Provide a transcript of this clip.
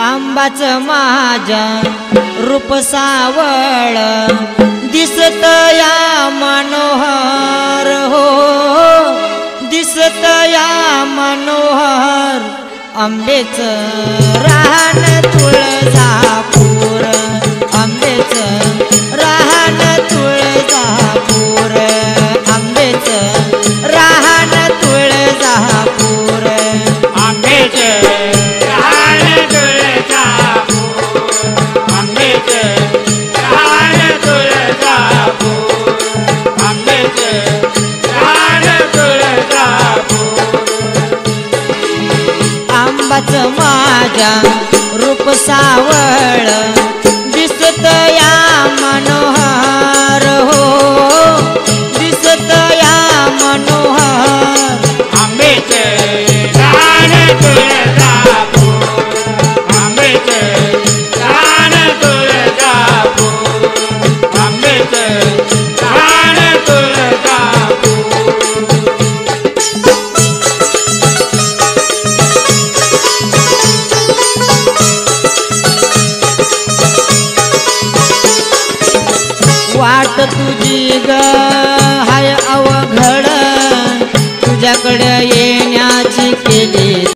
आंबाच माझ्या रूप सावळ दिसत या मनोहर हो, दिसत या मनोहर आंबेच रान तुळजापूर, आंबेच रान तुळजापूर, आंबेच रान तुळजापूर, आंबेच रान तुळजापूर, आंबेच रान तुळजापूर, आंबेच रान तुळजापूर. आंबाच माझ्या रूप सावळ दिसत या मनोहर हो, दिसत या मनोहर आंबेच रान तुळजापूर, आंबेच रान तुळजापूर, आंबेच रान तुळजापूर. वाट तुझी ग हाय अवघड, तुझ्याकडे येण्याची केली